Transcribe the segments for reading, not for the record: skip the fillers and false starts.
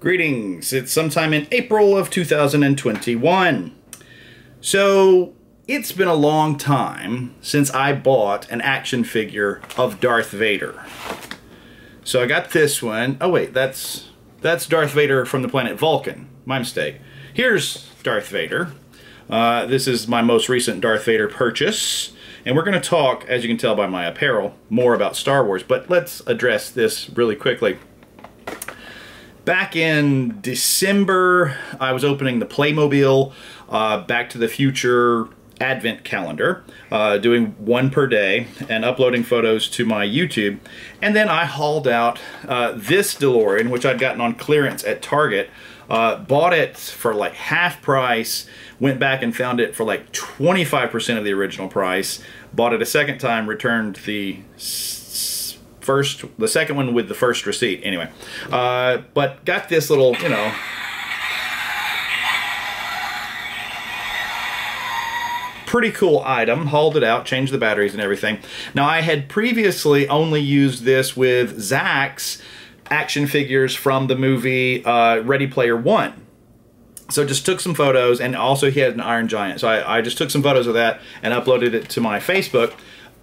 Greetings, it's sometime in April of 2021. So, it's been a long time since I bought an action figure of Darth Vader. So I got this one. Oh wait, that's Darth Vader from the planet Vulcan. My mistake. Here's Darth Vader. This is my most recent Darth Vader purchase. And we're going to talk, as you can tell by my apparel, more about Star Wars. But let's address this really quickly. Back in December, I was opening the Playmobil Back to the Future Advent calendar, doing one per day and uploading photos to my YouTube. And then I hauled out this Delorean, which I'd gotten on clearance at Target. Bought it for like half price, went back and found it for like 25% of the original price. Bought it a second time, returned the second one with the first receipt anyway. But got this little, you know, pretty cool item, hauled it out, changed the batteries and everything. Now I had previously only used this with Zach's action figures from the movie Ready Player One. So just took some photos, and also he had an Iron Giant. So I just took some photos of that and uploaded it to my Facebook.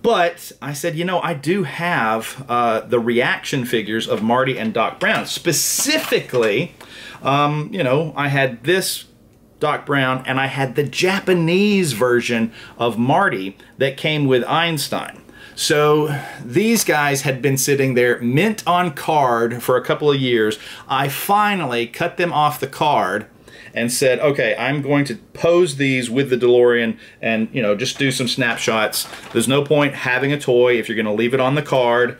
But I said, you know, I do have the reaction figures of Marty and Doc Brown. Specifically, you know, I had this Doc Brown, and I had the Japanese version of Marty that came with Einstein. So these guys had been sitting there mint on card for a couple of years. I finally cut them off the card and said, okay, I'm going to pose these with the DeLorean and, you know, just do some snapshots. There's no point having a toy if you're going to leave it on the card.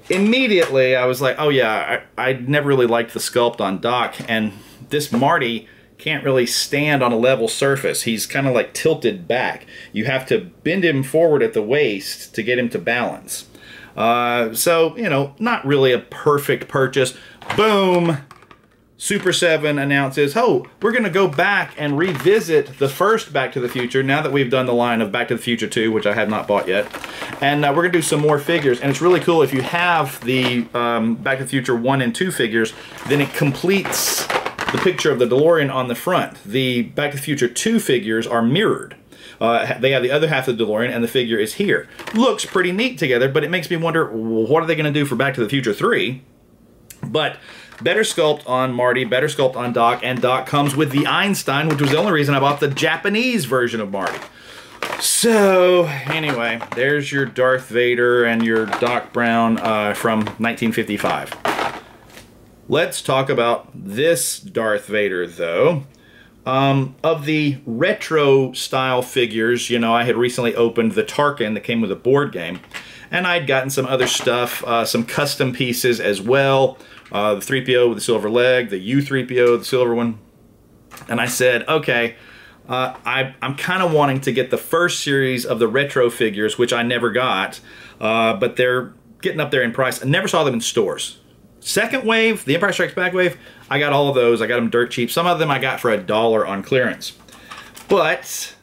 Immediately, I was like, oh yeah, I never really liked the sculpt on Doc, and this Marty can't really stand on a level surface. He's kind of like tilted back. You have to bend him forward at the waist to get him to balance. So, you know, not really a perfect purchase. Boom! Super 7 announces, oh, we're going to go back and revisit the first Back to the Future now that we've done the line of Back to the Future 2, which I have not bought yet. And we're going to do some more figures. And it's really cool if you have the Back to the Future 1 and 2 figures, then it completes the picture of the DeLorean on the front. The Back to the Future 2 figures are mirrored. They have the other half of the DeLorean, and the figure is here. Looks pretty neat together, but it makes me wonder, what are they going to do for Back to the Future 3? But better sculpt on Marty, better sculpt on Doc, and Doc comes with the Einstein, which was the only reason I bought the Japanese version of Marty. So, anyway, there's your Darth Vader and your Doc Brown from 1955. Let's talk about this Darth Vader, though. Of the retro style figures, you know, I had recently opened the Tarkin that came with a board game, and I'd gotten some other stuff, some custom pieces as well. The 3PO with the silver leg, the U-3PO, the silver one. And I said, okay, I'm kind of wanting to get the first series of the retro figures, which I never got, but they're getting up there in price. I never saw them in stores. Second wave, the Empire Strikes Back wave, I got all of those. I got them dirt cheap. Some of them I got for $1 on clearance. But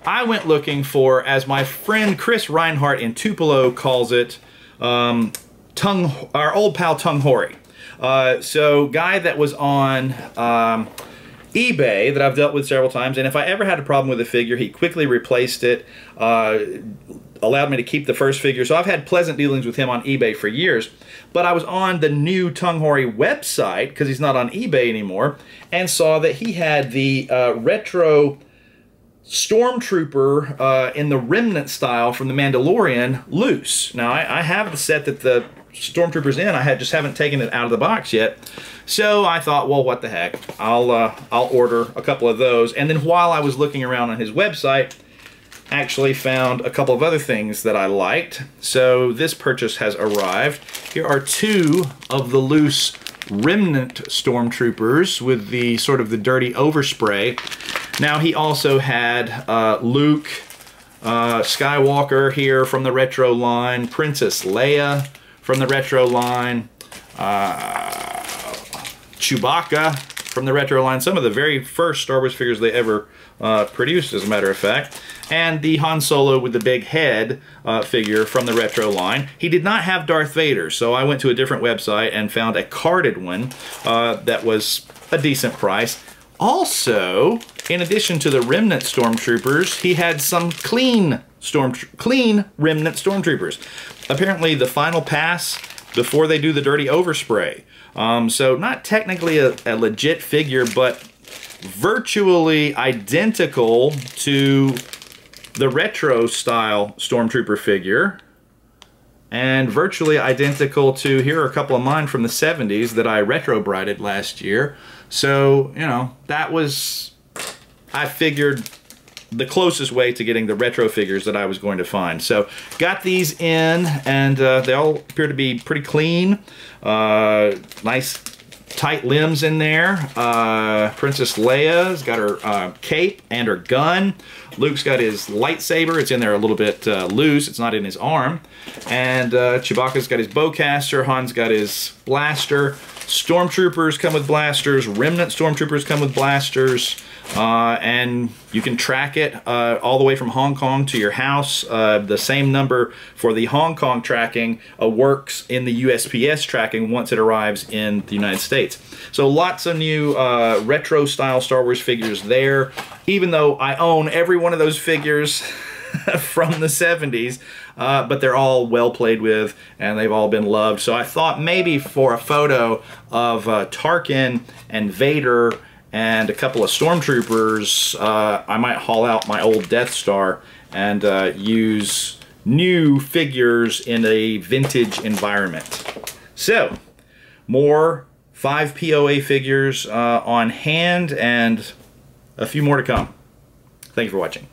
I went looking for, as my friend Chris Reinhardt in Tupelo calls it, our old pal Tung Hori. So guy that was on eBay that I've dealt with several times, and if I ever had a problem with a figure, he quickly replaced it, allowed me to keep the first figure. So I've had pleasant dealings with him on eBay for years. But I was on the new Tung Hori website, because he's not on eBay anymore, and saw that he had the retro Stormtrooper in the Remnant style from The Mandalorian loose. Now, I have the set that the Stormtrooper's in. I just haven't taken it out of the box yet. So I thought, well, what the heck? I'll order a couple of those. And then while I was looking around on his website, actually found a couple of other things that I liked. So this purchase has arrived. Here are two of the loose Remnant Stormtroopers with the sort of the dirty overspray. Now he also had Luke Skywalker here from the retro line, Princess Leia from the retro line, Chewbacca from the retro line. Some of the very first Star Wars figures they ever produced, as a matter of fact. And the Han Solo with the big head figure from the retro line. He did not have Darth Vader, so I went to a different website and found a carded one that was a decent price. Also, in addition to the Remnant Stormtroopers, he had some clean Remnant Stormtroopers. Apparently the final pass before they do the dirty overspray. So not technically a legit figure, but virtually identical to the retro style Stormtrooper figure, and virtually identical to, here are a couple of mine from the 70s that I retro brided last year. So, you know, that was, I figured, the closest way to getting the retro figures that I was going to find. So got these in, and they all appear to be pretty clean. Nice tight limbs in there. Princess Leia's got her cape and her gun. Luke's got his lightsaber. It's in there a little bit loose. It's not in his arm. And Chewbacca's got his bowcaster. Han's got his blaster. Stormtroopers come with blasters. Remnant Stormtroopers come with blasters. And you can track it all the way from Hong Kong to your house. The same number for the Hong Kong tracking works in the USPS tracking once it arrives in the United States. So lots of new retro style Star Wars figures there. Even though I own every one of those figures from the 70s, but they're all well played with and they've all been loved. So I thought maybe for a photo of Tarkin and Vader and a couple of Stormtroopers, I might haul out my old Death Star and use new figures in a vintage environment. So, more 5 POA figures on hand and a few more to come. Thank you for watching.